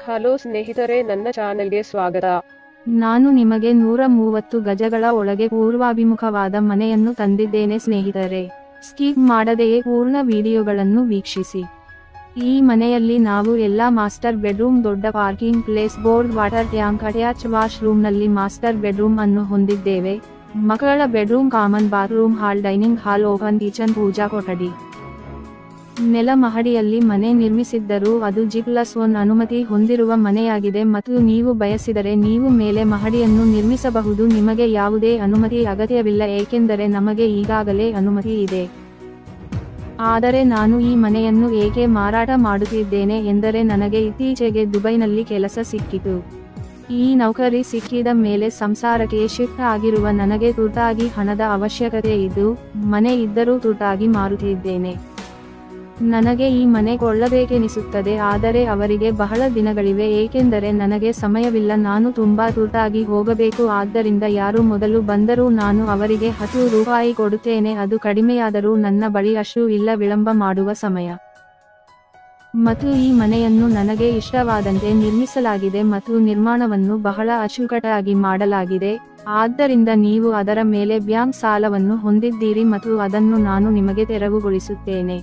Hello ಸ್ನೇಹಿತರೆ, ನನ್ನ ಚಾನೆಲ್ಗೆ ಸ್ವಾಗತ. ನಾನು ನಿಮಗೆ 130 ಗಜಗಳ ಒಳಗೆ ಪೂರ್ವಾಭಿಮುಖವಾದ ಮನೆಯನ್ನು ತಂದಿದ್ದೇನೆ ಸ್ನೇಹಿತರೆ. ಸ್ಕಿಪ್ ಮಾಡದೆಯೇ ಪೂರ್ಣ ವಿಡಿಯೋಗಳನ್ನು ವೀಕ್ಷಿಸಿ. ಈ ಮನೆಯಲ್ಲಿ ನಾವು ಎಲ್ಲಾ ಮಾಸ್ಟರ್ ಬೆಡ್ರೂಮ್, ದೊಡ್ಡ parking place, board water tank, attach wash ರೂಮ್ನಲ್ಲಿ ಮಾಸ್ಟರ್ ಬೆಡ್ರೂಮ್ ಅನ್ನು ಹೊಂದಿದ್ದೇವೆ. ಮಕ್ಕಳ bedroom, common bathroom, hall, dining hall, open kitchen, puja ಕೊಠಡಿ. ನೆಲ ಮಹಡಿಯಲ್ಲಿ ಮನೆ ನಿರ್ಮಿಸಿದ್ದರೂ ಅದು G+1 ಅನುಮತಿ ಹೊಂದಿರುವ ಮನೆಯಾಗಿದೆ ಮತ್ತು ನೀವು ಬಯಸಿದರೆ ನೀವು ಮೇಲೆ ಮಹಡಿಯನ್ನು ನಿರ್ಮಿಸಬಹುದು. ನಿಮಗೆ ಯಾವುದೇ ಅನುಮತಿ ಅಗತ್ಯವಿಲ್ಲ, ಏಕೆಂದರೆ ನಮಗೆ ಈಗಾಗಲೇ ಅನುಮತಿ ಇದೆ. ಆದರೆ ನಾನು ಈ ಮನೆಯನ್ನು ಏಕೆ ಮಾರಾಟ ಮಾಡುತ್ತಿದ್ದೇನೆ ಎಂದರೆ ನನಗೆ ಇತ್ತೀಚೆಗೆ ದುಬೈನಲ್ಲಿ ಕೆಲಸ ಸಿಕ್ಕಿತು. ಈ ನೌಕರಿ ಸಿಕ್ಕಿದ ಮೇಲೆ ಸಂಸಾರಕ್ಕೆ ಶಿಫ್ಟ್ ಆಗಿರುವ ನನಗೆ ತುರ್ತಾಗಿ ಹಣದ ಅವಶ್ಯಕತೆ ಇದ್ದು, ಮನೆ ಇದ್ದರೂ ತುರ್ತಾಗಿ ಮಾರುತ್ತಿದ್ದೇನೆ. ನನಗೆ ಈ ಮನೆ ಕೊಳ್ಳಬೇಕೆನಿಸುತ್ತದೆ, ಆದರೆ ಅವರಿಗೆ ಬಹಳ ದಿನಗಳಿವೆ, ಏಕೆಂದರೆ ನನಗೆ ಸಮಯವಿಲ್ಲ. ನಾನು ತುಂಬಾ ತುರ್ತಾಗಿ ಹೋಗಬೇಕು. ಆದ್ದರಿಂದ ಯಾರು ಮೊದಲು ಬಂದರೂ ನಾನು ಅವರಿಗೆ 10 ರೂಪಾಯಿ ಕೊಡುತ್ತೇನೆ. ಅದು ಕಡಿಮೆಯಾದರೂ ನನ್ನ ಬಳಿ ಅಷ್ಟು ಇಲ್ಲ ವಿಳಂಬ ಮಾಡುವ ಸಮಯ. ಮತ್ತು ಈ ಮನೆಯನ್ನು ನನಗೆ ಇಷ್ಟವಾದಂತೆ ನಿರ್ಮಿಸಲಾಗಿದೆ ಮತ್ತು ನಿರ್ಮಾಣವನ್ನು ಬಹಳ ಅಚ್ಚುಕಟ್ಟಾಗಿ ಮಾಡಲಾಗಿದೆ. ಆದ್ದರಿಂದ ನೀವು ಅದರ ಮೇಲೆ ಬ್ಯಾಂಕ್ ಸಾಲವನ್ನು ಹೊಂದಿದ್ದೀರಿ ಮತ್ತು ಅದನ್ನು ನಾನು ನಿಮಗೆ ತೆರವುಗೊಳಿಸುತ್ತೇನೆ.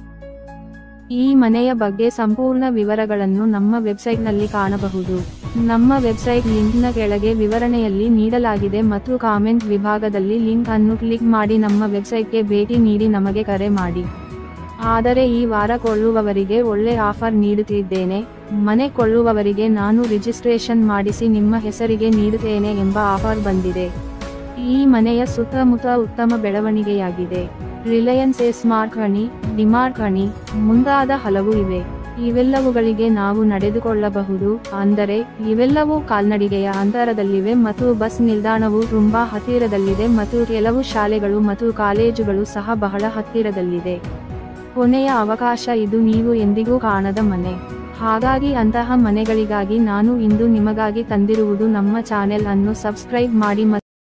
ಈ ಮನೆಯ ಬಗ್ಗೆ ಸಂಪೂರ್ಣ ವಿವರಗಳನ್ನು ನಮ್ಮ ವೆಬ್ಸೈಟ್ನಲ್ಲಿ ಕಾಣಬಹುದು. ನಮ್ಮ ವೆಬ್ಸೈಟ್ ಲಿಂಕ್ನ ಕೆಳಗೆ ವಿವರಣೆಯಲ್ಲಿ ನೀಡಲಾಗಿದೆ ಮತ್ತು ಕಾಮೆಂಟ್ ವಿಭಾಗದಲ್ಲಿ ಲಿಂಕ್ ಅನ್ನು ಕ್ಲಿಕ್ ಮಾಡಿ ನಮ್ಮ ವೆಬ್ಸೈಟ್ಗೆ ಭೇಟಿ ನೀಡಿ ನಮಗೆ ಕರೆ ಮಾಡಿ. ಆದರೆ ಈ ವಾರ ಕೊಳ್ಳುವವರಿಗೆ ಒಳ್ಳೆ ಆಫರ್ ನೀಡುತ್ತಿದ್ದೇನೆ. ಮನೆ ಕೊಳ್ಳುವವರಿಗೆ ನಾನು ರಿಜಿಸ್ಟ್ರೇಷನ್ ಮಾಡಿಸಿ ನಿಮ್ಮ ಹೆಸರಿಗೆ ನೀಡುತ್ತೇನೆ ಎಂಬ ಆಫರ್ ಬಂದಿದೆ. ಈ ಮನೆಯ ಸುತ್ತಮುತ್ತ ಉತ್ತಮ ಬೆಳವಣಿಗೆಯಾಗಿದೆ. ರಿಲಯನ್ಸ್, ಸ್ಮಾರ್ಟ್ ಖಣಿ, ಡಿಮಾರ್ಟ್ ಖಣಿ ಮುಂತಾದ ಹಲವು ಇವೆ. ಇವೆಲ್ಲವುಗಳಿಗೆ ನಾವು ನಡೆದುಕೊಳ್ಳಬಹುದು, ಅಂದರೆ ಇವೆಲ್ಲವೂ ಕಾಲ್ನಡಿಗೆಯ ಅಂತರದಲ್ಲಿವೆ ಮತ್ತು ಬಸ್ ನಿಲ್ದಾಣವು ತುಂಬಾ ಹತ್ತಿರದಲ್ಲಿದೆ ಮತ್ತು ಕೆಲವು ಶಾಲೆಗಳು ಮತ್ತು ಕಾಲೇಜುಗಳು ಸಹ ಬಹಳ ಹತ್ತಿರದಲ್ಲಿದೆ. ಕೊನೆಯ ಅವಕಾಶ ಇದು, ನೀವು ಎಂದಿಗೂ ಕಾಣದ ಮನೆ. ಹಾಗಾಗಿ ಅಂತಹ ಮನೆಗಳಿಗಾಗಿ ನಾನು ಇಂದು ನಿಮಗಾಗಿ ತಂದಿರುವುದು. ನಮ್ಮ ಚಾನೆಲ್ ಅನ್ನು ಸಬ್ಸ್ಕ್ರೈಬ್ ಮಾಡಿ ಮತ್ತು